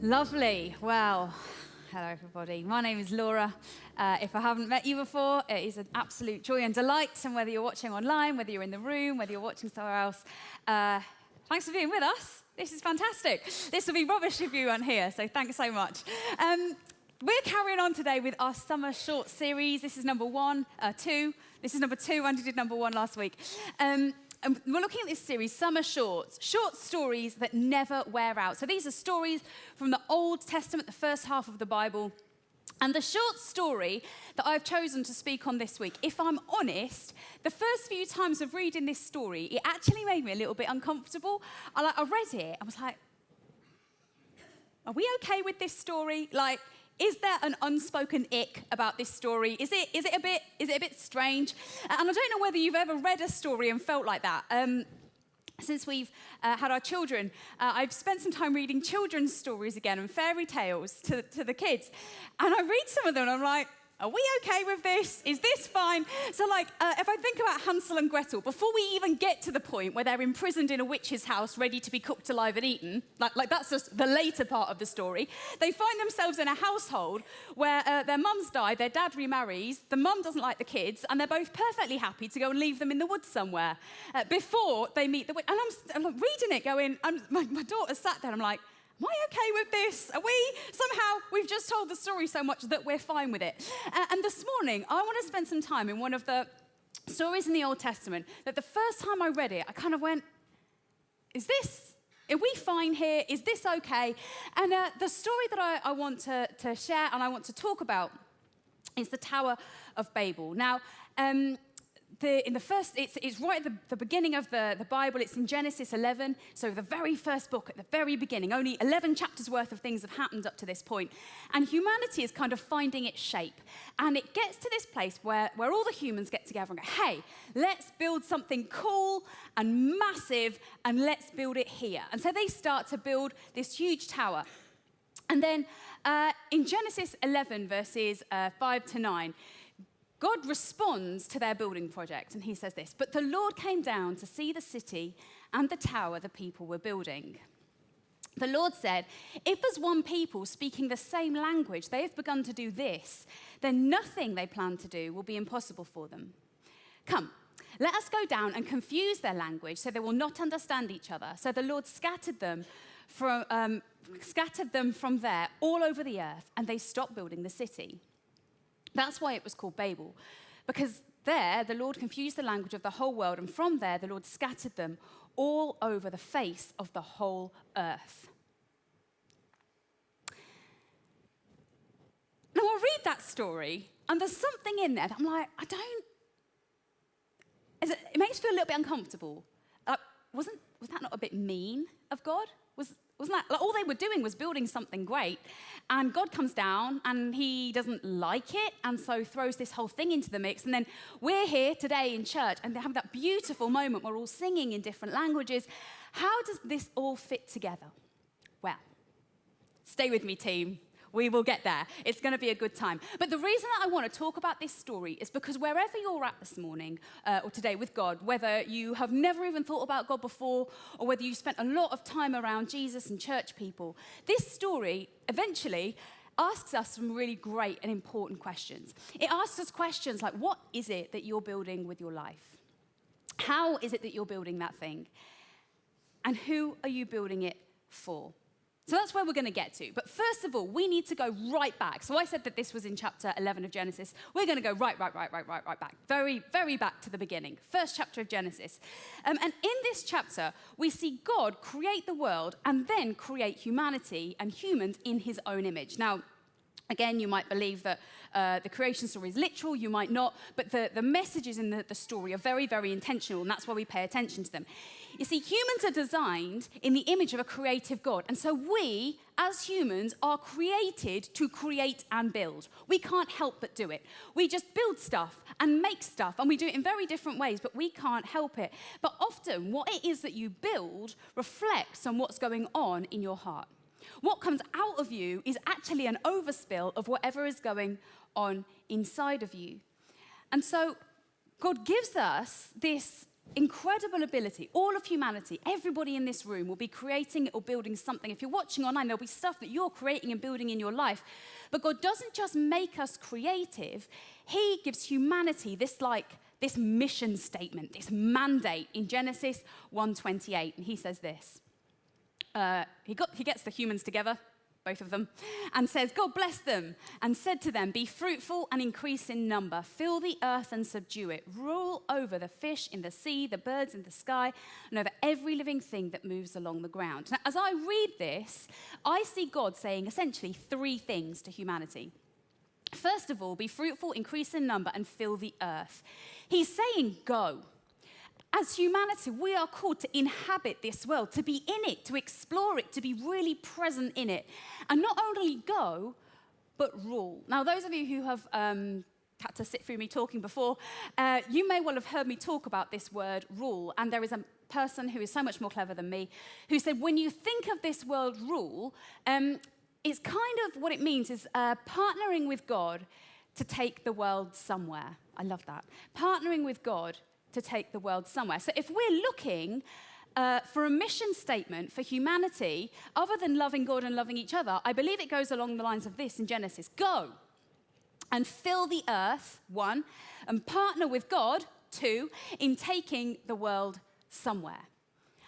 Lovely. Well, hello everybody. My name is Laura. If I haven't met you before, it is an absolute joy and delight. And whether you're watching online, whether you're in the room, whether you're watching somewhere else, thanks for being with us. This is fantastic. This would be rubbish if you weren't here, so thanks so much. We're carrying on today with our summer short series. This is number two. This is number two. Andy did number one last week. And we're looking at this series, Summer Shorts, short stories that never wear out. So these are stories from the Old Testament, the first half of the Bible. And the short story that I've chosen to speak on this week, if I'm honest, the first few times of reading this story, it actually made me a little bit uncomfortable. I read it, I was like, are we okay with this story? Is there an unspoken ick about this story? Is it a bit strange? And I don't know whether you've ever read a story and felt like that. Since we've had our children, I've spent some time reading children's stories again and fairy tales to the kids. And I read some of them and I'm like, are we okay with this? Is this fine? So if I think about Hansel and Gretel, before we even get to the point where they're imprisoned in a witch's house ready to be cooked alive and eaten, like that's just the later part of the story, they find themselves in a household where their mum's died, their dad remarries, the mum doesn't like the kids, and they're both perfectly happy to go and leave them in the woods somewhere before they meet the witch. And I'm reading it going, my daughter sat there, I'm like, am I okay with this? We've just told the story so much that we're fine with it. And this morning, I want to spend some time in one of the stories in the Old Testament that the first time I read it, I kind of went, are we fine here? Is this okay? And the story that I want to share and I want to talk about is the Tower of Babel. Now, it's right at the beginning of the Bible. It's in Genesis 11, so the very first book at the very beginning. Only 11 chapters worth of things have happened up to this point. And humanity is kind of finding its shape. And it gets to this place where all the humans get together and go, hey, let's build something cool and massive, and let's build it here. And so they start to build this huge tower. And then in Genesis 11, verses 5 to 9, God responds to their building project, and he says this, "But the Lord came down to see the city and the tower the people were building. The Lord said, if as one people speaking the same language they have begun to do this, then nothing they plan to do will be impossible for them. Come, let us go down and confuse their language so they will not understand each other." So the Lord scattered them from there all over the earth, and they stopped building the city. That's why it was called Babel, because there the Lord confused the language of the whole world, and from there the Lord scattered them all over the face of the whole earth. Now I read that story, and there's something in there that I'm like, it makes me feel a little bit uncomfortable. Was that not a bit mean of God? Wasn't that, all they were doing was building something great, and God comes down and he doesn't like it, and so throws this whole thing into the mix. And then we're here today in church and they have that beautiful moment where we're all singing in different languages. How does this all fit together? Well, stay with me, team. We will get there. It's going to be a good time. But the reason that I want to talk about this story is because wherever you're at this morning or today with God, whether you have never even thought about God before or whether you spent a lot of time around Jesus and church people, this story eventually asks us some really great and important questions. It asks us questions like, what is it that you're building with your life? How is it that you're building that thing? And who are you building it for? So that's where we're going to get to. But first of all, we need to go right back. So I said that this was in chapter 11 of Genesis. We're going to go right back. Very, very back to the beginning. First chapter of Genesis. And in this chapter, we see God create the world and then create humanity and humans in his own image. Now, again, you might believe that the creation story is literal, you might not, but the messages in the story are very, very intentional, and that's why we pay attention to them. You see, humans are designed in the image of a creative God, and so we, as humans, are created to create and build. We can't help but do it. We just build stuff and make stuff, and we do it in very different ways, but we can't help it. But often, what it is that you build reflects on what's going on in your heart. What comes out of you is actually an overspill of whatever is going on inside of you. And so God gives us this incredible ability. All of humanity, everybody in this room will be creating or building something. If you're watching online, there'll be stuff that you're creating and building in your life. But God doesn't just make us creative. He gives humanity this mission statement, this mandate in Genesis 1:28. And he says this. He gets the humans together, both of them, and says, God blessed them and said to them, be fruitful and increase in number, fill the earth and subdue it, rule over the fish in the sea, the birds in the sky, and over every living thing that moves along the ground. Now, as I read this, I see God saying essentially three things to humanity. First of all, be fruitful, increase in number, and fill the earth. He's saying go. As humanity, we are called to inhabit this world, to be in it, to explore it, to be really present in it. And not only go, but rule. Now, those of you who have had to sit through me talking before, you may well have heard me talk about this word rule. And there is a person who is so much more clever than me who said, when you think of this word rule, it's kind of what it means is partnering with God to take the world somewhere. I love that. Partnering with God to take the world somewhere. So if we're looking for a mission statement for humanity, other than loving God and loving each other, I believe it goes along the lines of this in Genesis. Go and fill the earth, 1, and partner with God, 2, in taking the world somewhere.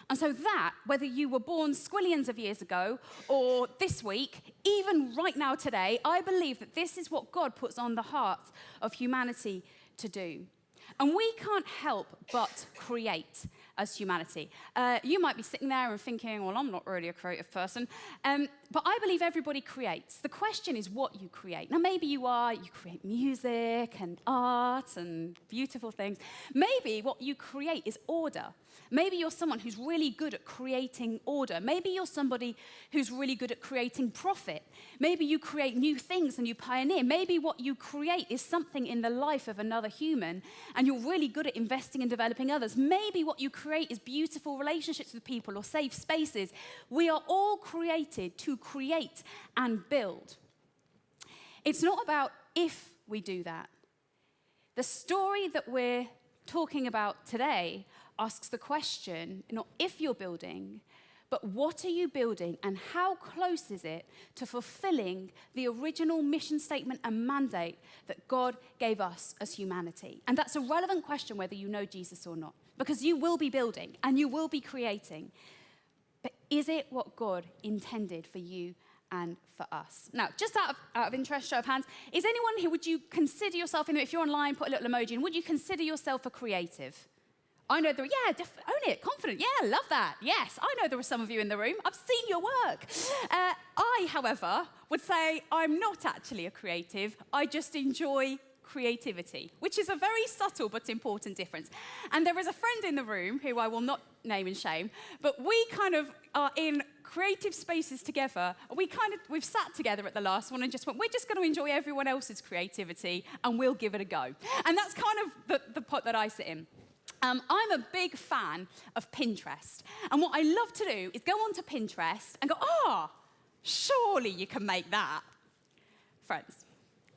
And so that, whether you were born squillions of years ago or this week, even right now today, I believe that this is what God puts on the heart of humanity to do. And we can't help but create as humanity. You might be sitting there and thinking, well, I'm not really a creative person. But I believe everybody creates. The question is what you create. Now, maybe you create music and art and beautiful things. Maybe what you create is order. Maybe you're someone who's really good at creating order. Maybe you're somebody who's really good at creating profit. Maybe you create new things and you pioneer. Maybe what you create is something in the life of another human and you're really good at investing and developing others. Maybe what you create is beautiful relationships with people or safe spaces. We are all created to create and build. It's not about if we do that. The story that we're talking about today asks the question, not if you're building, but what are you building and how close is it to fulfilling the original mission statement and mandate that God gave us as humanity? And that's a relevant question whether you know Jesus or not, because you will be building and you will be creating. But is it what God intended for you and for us? Now, just out of interest, show of hands, is anyone here, would you consider yourself, if you're online, put a little emoji in, would you consider yourself a creative? I know there are, own it, confident, yeah, love that, yes. I know there are some of you in the room. I've seen your work. I, however, would say I'm not actually a creative. I just enjoy creativity, which is a very subtle but important difference. And there is a friend in the room who I will not name and shame, but we kind of are in creative spaces together. We've sat together at the last one and just went, we're just going to enjoy everyone else's creativity and we'll give it a go. And that's kind of the pot that I sit in. I'm a big fan of Pinterest. And what I love to do is go onto Pinterest and go, surely you can make that. Friends,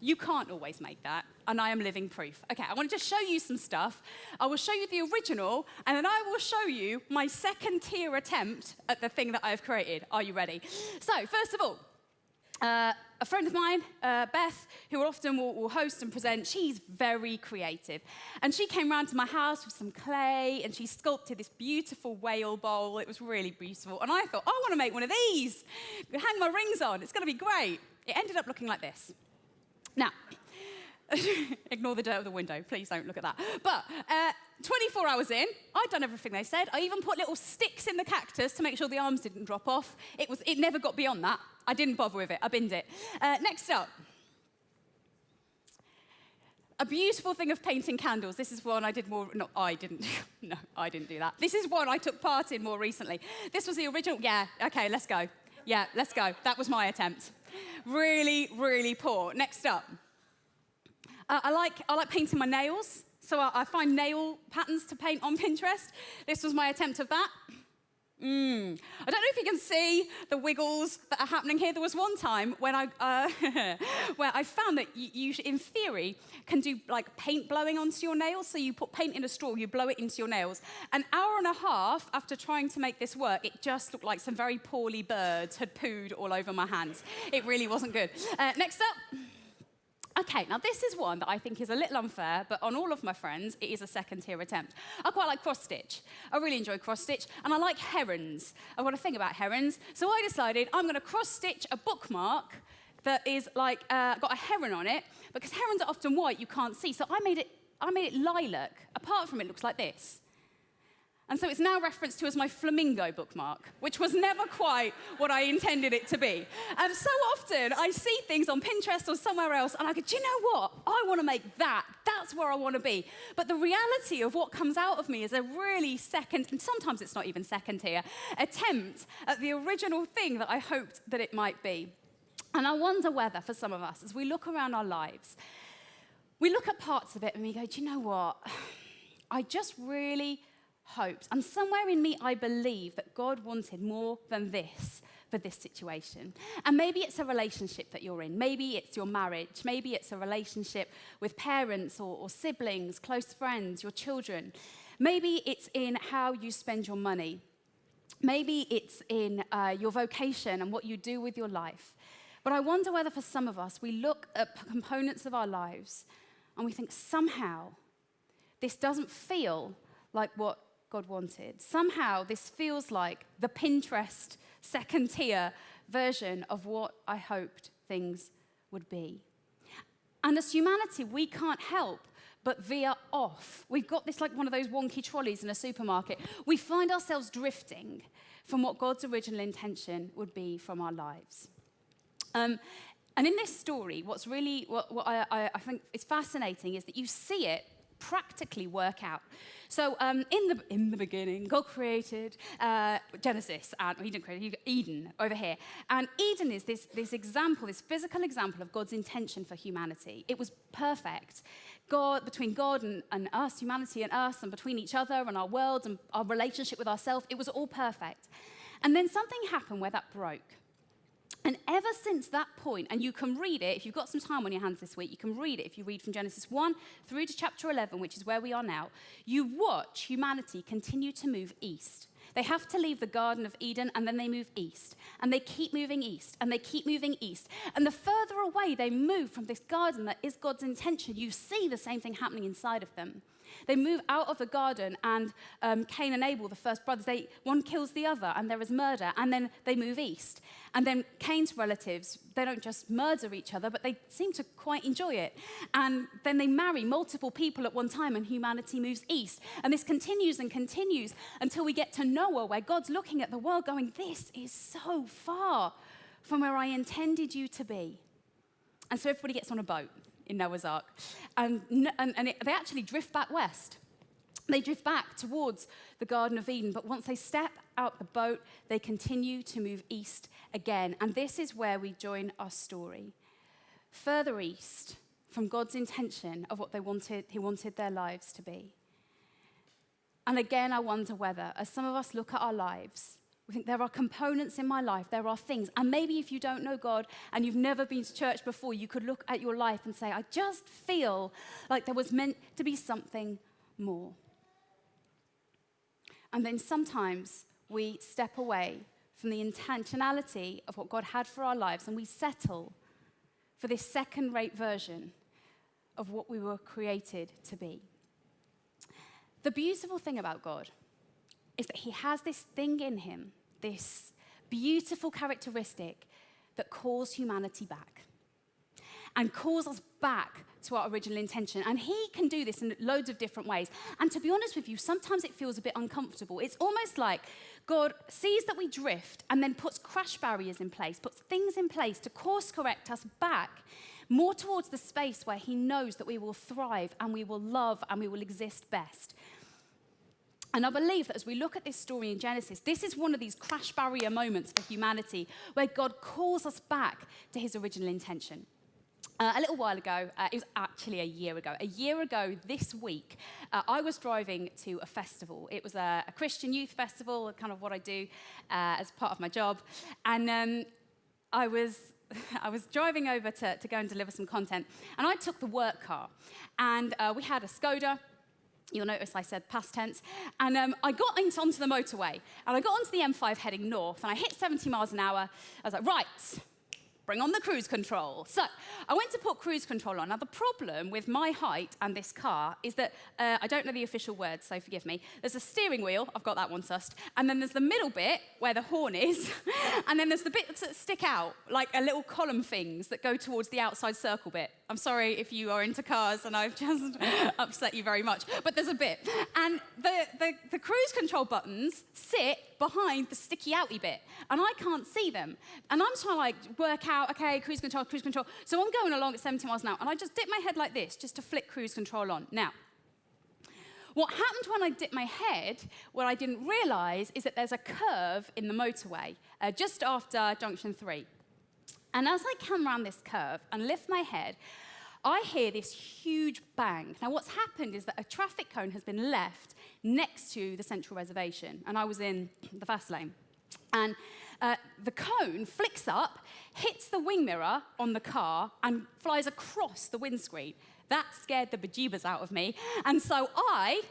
you can't always make that, and I am living proof. Okay, I want to just show you some stuff. I will show you the original, and then I will show you my second-tier attempt at the thing that I've created. Are you ready? So, first of all, a friend of mine, Beth, who often will host and present, she's very creative. And she came round to my house with some clay, and she sculpted this beautiful whale bowl. It was really beautiful. And I thought, I want to make one of these. Hang my rings on. It's going to be great. It ended up looking like this. Now, ignore the dirt of the window. Please don't look at that. But 24 hours in, I'd done everything they said. I even put little sticks in the cactus to make sure the arms didn't drop off. It never got beyond that. I didn't bother with it. I binned it. Next up, a beautiful thing of painting candles. This is one I did more. No, I didn't. No, I didn't do that. This is one I took part in more recently. This was the original. Yeah, okay, let's go. Yeah, let's go. That was my attempt. Really, really poor. Next up. I like painting my nails, so I find nail patterns to paint on Pinterest. This was my attempt of that. I don't know if you can see the wiggles that are happening here. There was one time when where I found that you, in theory, can do like paint blowing onto your nails. So you put paint in a straw, you blow it into your nails. An hour and a half after trying to make this work, it just looked like some very poorly birds had pooed all over my hands. It really wasn't good. Next up. Okay, now this is one that I think is a little unfair, but on all of my friends, it is a second-tier attempt. I quite like cross-stitch. I really enjoy cross-stitch, and I like herons. I've got a thing about herons, so I decided I'm going to cross-stitch a bookmark that is like got a heron on it, because herons are often white, you can't see, so I made it lilac. Apart from it looks like this. And so it's now referenced to as my flamingo bookmark, which was never quite what I intended it to be. And so often I see things on Pinterest or somewhere else, and I go, do you know what? I want to make that. That's where I want to be. But the reality of what comes out of me is a really second, and sometimes it's not even second tier, attempt at the original thing that I hoped that it might be. And I wonder whether, for some of us, as we look around our lives, we look at parts of it and we go, do you know what? I just really hoped, and somewhere in me I believe that God wanted more than this for this situation. And maybe it's a relationship that you're in. Maybe it's your marriage. Maybe it's a relationship with parents or siblings, close friends, your children. Maybe it's in how you spend your money. Maybe it's in your vocation and what you do with your life. But I wonder whether for some of us, we look at components of our lives and we think somehow this doesn't feel like what God wanted. Somehow this feels like the Pinterest second tier version of what I hoped things would be. And as humanity, we can't help but veer off. We've got this like one of those wonky trolleys in a supermarket. We find ourselves drifting from what God's original intention would be from our lives. And in this story, what I think is fascinating is that you see it practically work out. So in the beginning, God created Genesis, and he didn't create Eden over here. And Eden is this example, this physical example of God's intention for humanity. It was perfect. Between God and us, humanity and us, and between each other and our world and our relationship with ourselves, it was all perfect. And then something happened where that broke. And ever since that point, and you can read it, if you've got some time on your hands this week, you can read it if you read from Genesis 1 through to chapter 11, which is where we are now, you watch humanity continue to move east. They have to leave the Garden of Eden, and then they move east. And they keep moving east, and they keep moving east. And the further away they move from this garden that is God's intention, you see the same thing happening inside of them. They move out of the garden, and Cain and Abel, the first brothers, one kills the other, and there is murder, and then they move east. And then Cain's relatives, they don't just murder each other, but they seem to quite enjoy it. And then they marry multiple people at one time, and humanity moves east. And this continues and continues until we get to Noah, where God's looking at the world going, this is so far from where I intended you to be. And so everybody gets on a boat in Noah's Ark. And they actually drift back west. They drift back towards the Garden of Eden, but once they step out the boat, they continue to move east again. And this is where we join our story. Further east from God's intention of what he wanted their lives to be. And again, I wonder whether, as some of us look at our lives, we think there are components in my life, there are things. And maybe if you don't know God and you've never been to church before, you could look at your life and say, I just feel like there was meant to be something more. And then sometimes we step away from the intentionality of what God had for our lives, and we settle for this second-rate version of what we were created to be. The beautiful thing about God is that he has this thing in him, this beautiful characteristic that calls humanity back and calls us back to our original intention. And he can do this in loads of different ways. And to be honest with you, sometimes it feels a bit uncomfortable. It's almost like God sees that we drift and then puts crash barriers in place, puts things in place to course correct us back more towards the space where he knows that we will thrive and we will love and we will exist best. And I believe that as we look at this story in Genesis, this is one of these crash barrier moments for humanity where God calls us back to his original intention. A little while ago, it was actually a year ago this week, I was driving to a festival. It was a Christian youth festival, kind of what I do as part of my job. And I was driving over to go and deliver some content, and I took the work car. And we had a Skoda. You'll notice I said past tense. And I got onto the motorway, and I got onto the M5 heading north, and I hit 70 miles an hour. I was like, right, bring on the cruise control. So I went to put cruise control on. Now, the problem with my height and this car is that I don't know the official words, so forgive me. There's a steering wheel. I've got that one sussed. And then there's the middle bit where the horn is. And then there's the bits that stick out, like a little column things that go towards the outside circle bit. I'm sorry if you are into cars and I've just upset you very much, but there's a bit. And the cruise control buttons sit behind the sticky outy bit, and I can't see them. And I'm trying to like work out, okay, cruise control. So I'm going along at 70 miles an hour, and I just dip my head like this just to flick cruise control on. Now, what happened when I dipped my head, what I didn't realize is that there's a curve in the motorway just after junction 3. And as I come around this curve and lift my head, I hear this huge bang. Now, what's happened is that a traffic cone has been left next to the central reservation, and I was in the fast lane. And the cone flicks up, hits the wing mirror on the car, and flies across the windscreen. That scared the bejeebers out of me, and so I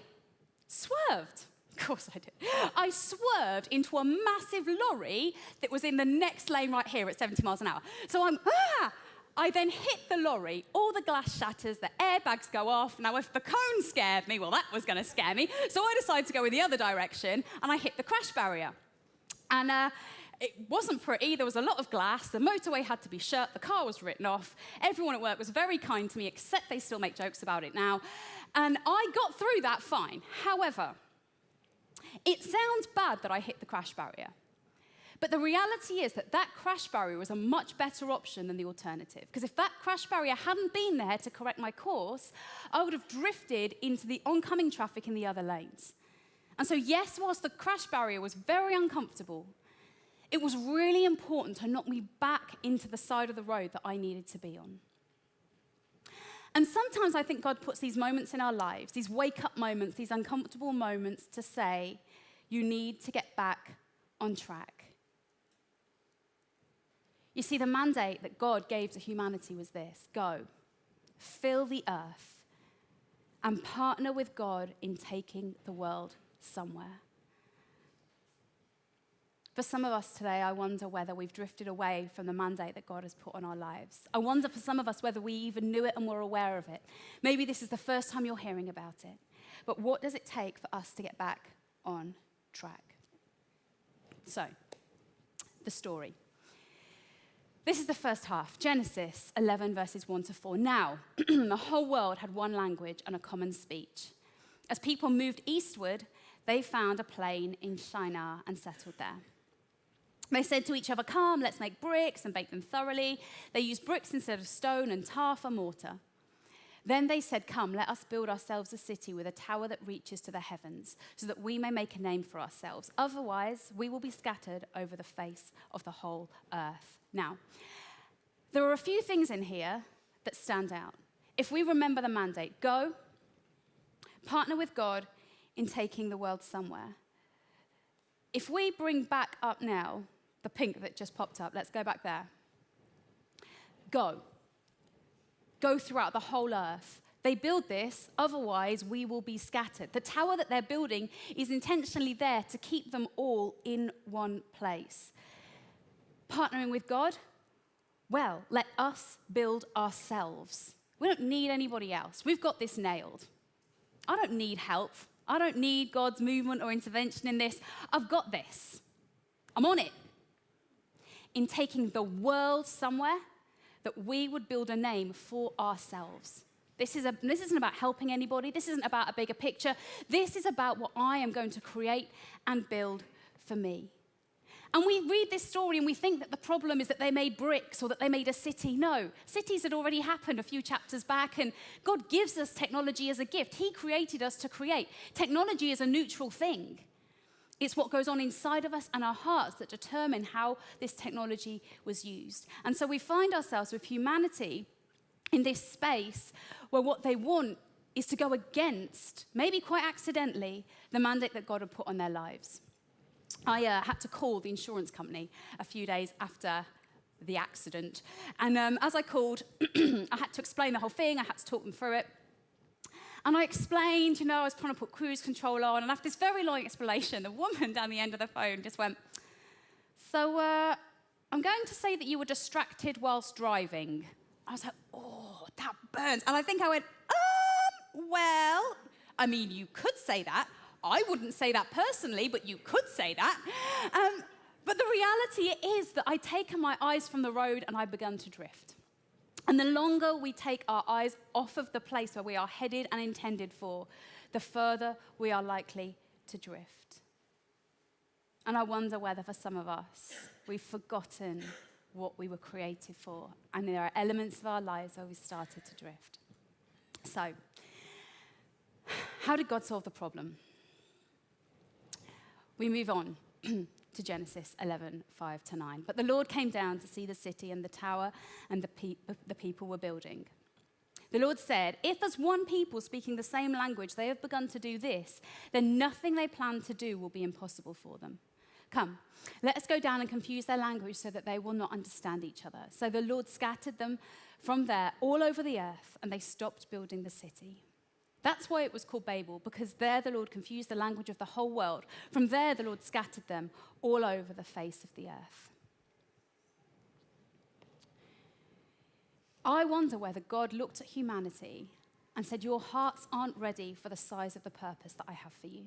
swerved. Of course I did. I swerved into a massive lorry that was in the next lane right here at 70 miles an hour. So I then hit the lorry, all the glass shatters, the airbags go off. Now, if the cone scared me, well, that was going to scare me. So I decided to go in the other direction, and I hit the crash barrier. And it wasn't pretty. There was a lot of glass. The motorway had to be shut. The car was written off. Everyone at work was very kind to me, except they still make jokes about it now. And I got through that fine. However, it sounds bad that I hit the crash barrier. But the reality is that that crash barrier was a much better option than the alternative. Because if that crash barrier hadn't been there to correct my course, I would have drifted into the oncoming traffic in the other lanes. And so, yes, whilst the crash barrier was very uncomfortable, it was really important to knock me back into the side of the road that I needed to be on. And sometimes I think God puts these moments in our lives, these wake-up moments, these uncomfortable moments to say, you need to get back on track. You see, the mandate that God gave to humanity was this: go, fill the earth, and partner with God in taking the world somewhere. For some of us today, I wonder whether we've drifted away from the mandate that God has put on our lives. I wonder for some of us whether we even knew it and were aware of it. Maybe this is the first time you're hearing about it. But what does it take for us to get back on track? So, the story. This is the first half, Genesis 11, verses 1 to 4. Now, the whole world had one language and a common speech. As people moved eastward, they found a plain in Shinar and settled there. They said to each other, come, let's make bricks and bake them thoroughly. They used bricks instead of stone and tar for mortar. Then they said, come, let us build ourselves a city with a tower that reaches to the heavens, so that we may make a name for ourselves. Otherwise, we will be scattered over the face of the whole earth. Now, there are a few things in here that stand out. If we remember the mandate, go, partner with God in taking the world somewhere. If we bring back up now the pink that just popped up, let's go back there. Go. Go throughout the whole earth. They build this, otherwise we will be scattered. The tower that they're building is intentionally there to keep them all in one place. Partnering with God? Well, let us build ourselves. We don't need anybody else. We've got this nailed. I don't need help. I don't need God's movement or intervention in this. I've got this. I'm on it. In taking the world somewhere, that we would build a name for ourselves. This isn't about helping anybody. This isn't about a bigger picture. This is about what I am going to create and build for me. And we read this story and we think that the problem is that they made bricks or that they made a city. No, cities had already happened a few chapters back, and God gives us technology as a gift. He created us to create. Technology is a neutral thing. It's what goes on inside of us and our hearts that determine how this technology was used. And so we find ourselves with humanity in this space where what they want is to go against, maybe quite accidentally, the mandate that God had put on their lives. I had to call the insurance company a few days after the accident. And as I called, I had to explain the whole thing. I had to talk them through it. And I explained, I was trying to put cruise control on. And after this very long explanation, the woman down the end of the phone just went, so I'm going to say that you were distracted whilst driving. I was like, oh, that burns. And I think I went, well, I mean, you could say that. I wouldn't say that personally, but you could say that. But the reality is that I'd taken my eyes from the road and I'd begun to drift. And the longer we take our eyes off of the place where we are headed and intended for, the further we are likely to drift. And I wonder whether for some of us, we've forgotten what we were created for. And there are elements of our lives where we started to drift. So, how did God solve the problem? We move on to Genesis 11:5-9. But the Lord came down to see the city and the tower and the people were building. The Lord said, if as one people speaking the same language they have begun to do this, then nothing they plan to do will be impossible for them. Come, let us go down and confuse their language so that they will not understand each other. So the Lord scattered them from there all over the earth, and they stopped building the city. That's why it was called Babel, because there the Lord confused the language of the whole world. From there the Lord scattered them all over the face of the earth. I wonder whether God looked at humanity and said, your hearts aren't ready for the size of the purpose that I have for you.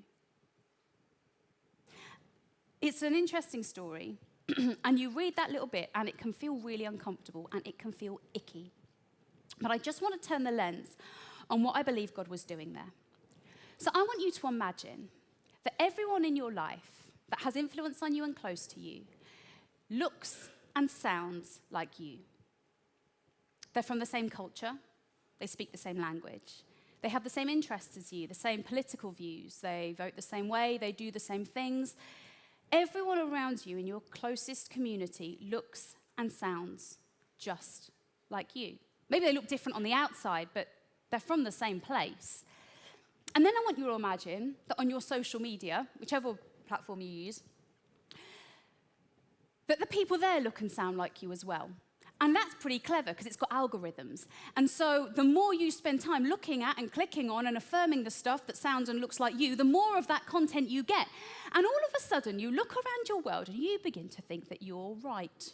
It's an interesting story, and you read that little bit and it can feel really uncomfortable and it can feel icky. But I just want to turn the lens on what I believe God was doing there. So I want you to imagine that everyone in your life that has influence on you and close to you looks and sounds like you. They're from the same culture. They speak the same language. They have the same interests as you, the same political views. They vote the same way. They do the same things. Everyone around you in your closest community looks and sounds just like you. Maybe they look different on the outside, but they're from the same place. And then I want you to imagine that on your social media, whichever platform you use, that the people there look and sound like you as well. And that's pretty clever because it's got algorithms. And so the more you spend time looking at and clicking on and affirming the stuff that sounds and looks like you, the more of that content you get. And all of a sudden, you look around your world and you begin to think that you're right.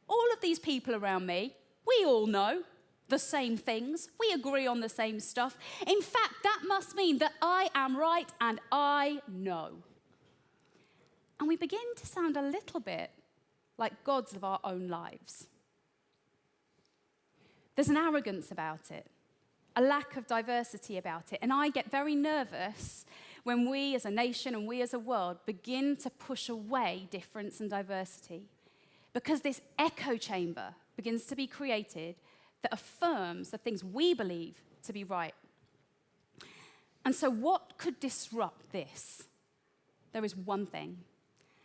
All of these people around me, we all know the same things. We agree on the same stuff. In fact, that must mean that I am right and I know. And we begin to sound a little bit like gods of our own lives. There's an arrogance about it, a lack of diversity about it, and I get very nervous when we as a nation and we as a world begin to push away difference and diversity, because this echo chamber begins to be created that affirms the things we believe to be right. And so what could disrupt this? There is one thing,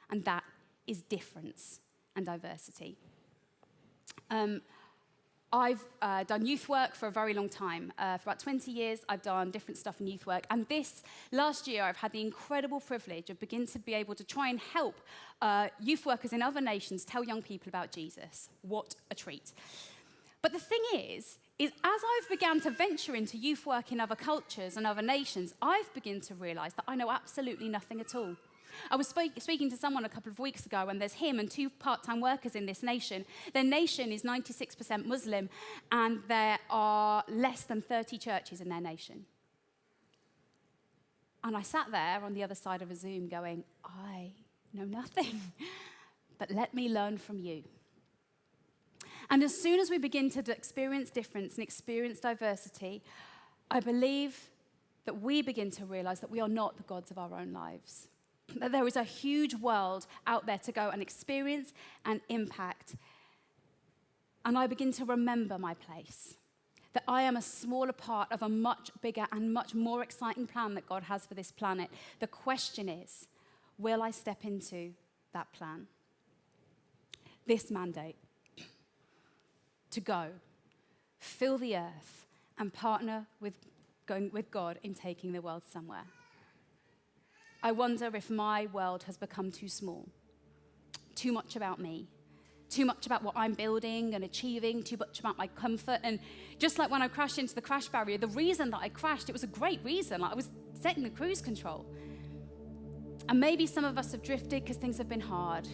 and that is difference and diversity. I've done youth work for a very long time. For about 20 years, I've done different stuff in youth work. And this last year, I've had the incredible privilege of beginning to be able to try and help youth workers in other nations tell young people about Jesus. What a treat. But the thing is as I've begun to venture into youth work in other cultures and other nations, I've begun to realize that I know absolutely nothing at all. I was speaking to someone a couple of weeks ago, and there's him and 2 part-time workers in this nation. Their nation is 96% Muslim, and there are less than 30 churches in their nation. And I sat there on the other side of a Zoom going, I know nothing, but let me learn from you. And as soon as we begin to experience difference and experience diversity, I believe that we begin to realize that we are not the gods of our own lives. That there is a huge world out there to go and experience and impact. And I begin to remember my place. That I am a smaller part of a much bigger and much more exciting plan that God has for this planet. The question is, will I step into that plan? This mandate to go, fill the earth, and partner with God in taking the world somewhere. I wonder if my world has become too small, too much about me, too much about what I'm building and achieving, too much about my comfort. And just like when I crashed into the crash barrier, the reason that I crashed, it was a great reason. Like I was setting the cruise control. And maybe some of us have drifted because things have been hard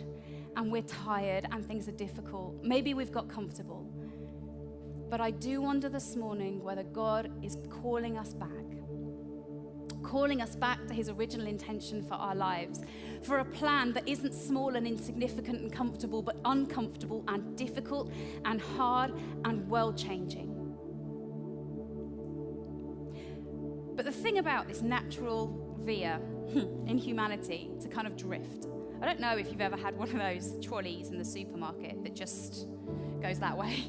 and we're tired and things are difficult. Maybe we've got comfortable. But I do wonder this morning whether God is calling us back to his original intention for our lives, for a plan that isn't small and insignificant and comfortable, but uncomfortable and difficult and hard and world-changing. But the thing about this natural veer in humanity to kind of drift, I don't know if you've ever had one of those trolleys in the supermarket that just goes that way.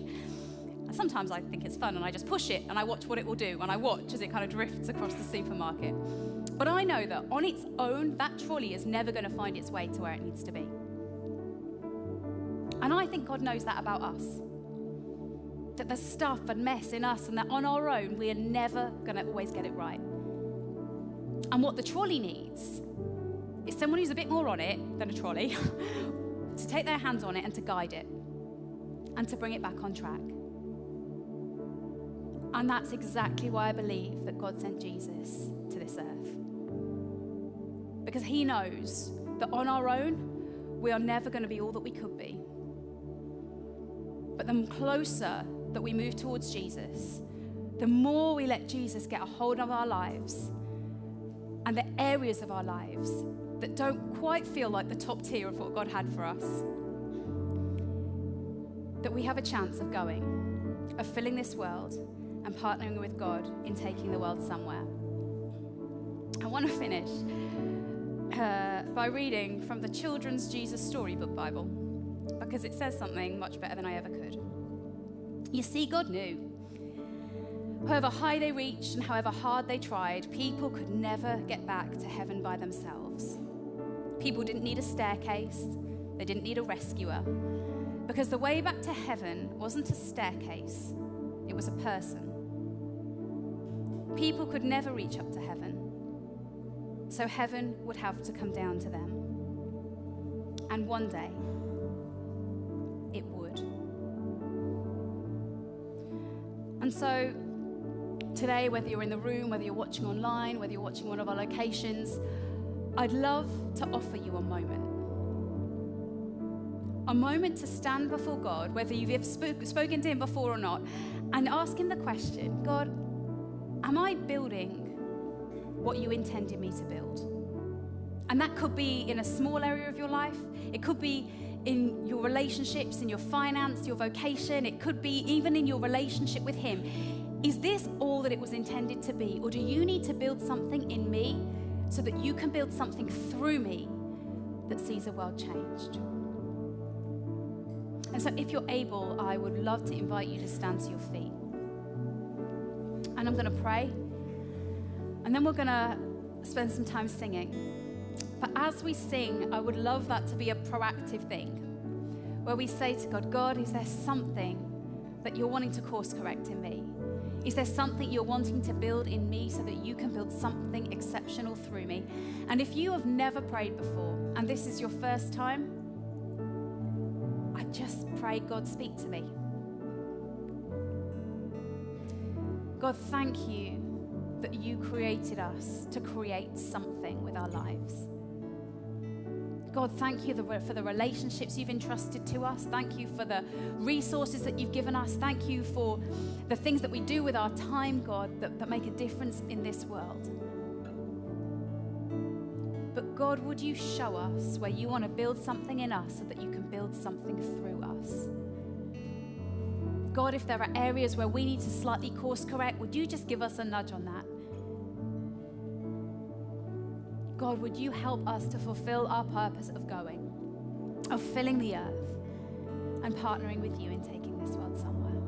Sometimes I think it's fun and I just push it and I watch what it will do and I watch as it kind of drifts across the supermarket. But I know that on its own, that trolley is never going to find its way to where it needs to be. And I think God knows that about us. That there's stuff and mess in us and that on our own, we are never going to always get it right. And what the trolley needs is someone who's a bit more on it than a trolley to take their hands on it and to guide it and to bring it back on track. And that's exactly why I believe that God sent Jesus to this earth. Because he knows that on our own, we are never going to be all that we could be. But the closer that we move towards Jesus, the more we let Jesus get a hold of our lives and the areas of our lives that don't quite feel like the top tier of what God had for us, that we have a chance of going, of filling this world and partnering with God in taking the world somewhere. I want to finish by reading from the Children's Jesus Storybook Bible, because it says something much better than I ever could. You see, God knew. However high they reached and however hard they tried, people could never get back to heaven by themselves. People didn't need a staircase. They didn't need a rescuer. Because the way back to heaven wasn't a staircase. It was a person. People could never reach up to heaven. So heaven would have to come down to them. And one day, it would. And so today, whether you're in the room, whether you're watching online, whether you're watching one of our locations, I'd love to offer you a moment. A moment to stand before God, whether you've spoken to him before or not, and ask him the question, God, am I building what you intended me to build? And that could be in a small area of your life. It could be in your relationships, in your finance, your vocation. It could be even in your relationship with him. Is this all that it was intended to be? Or do you need to build something in me so that you can build something through me that sees the world changed? And so if you're able, I would love to invite you to stand to your feet. And I'm going to pray. And then we're going to spend some time singing. But as we sing, I would love that to be a proactive thing, where we say to God, God, is there something that you're wanting to course correct in me? Is there something you're wanting to build in me so that you can build something exceptional through me? And if you have never prayed before, and this is your first time, I just pray, God, speak to me. God, thank you that you created us to create something with our lives. God, thank you for the relationships you've entrusted to us. Thank you for the resources that you've given us. Thank you for the things that we do with our time, God, that make a difference in this world. But God, would you show us where you want to build something in us so that you can build something through us? God, if there are areas where we need to slightly course correct, would you just give us a nudge on that? God, would you help us to fulfill our purpose of going, of filling the earth and partnering with you in taking this world somewhere?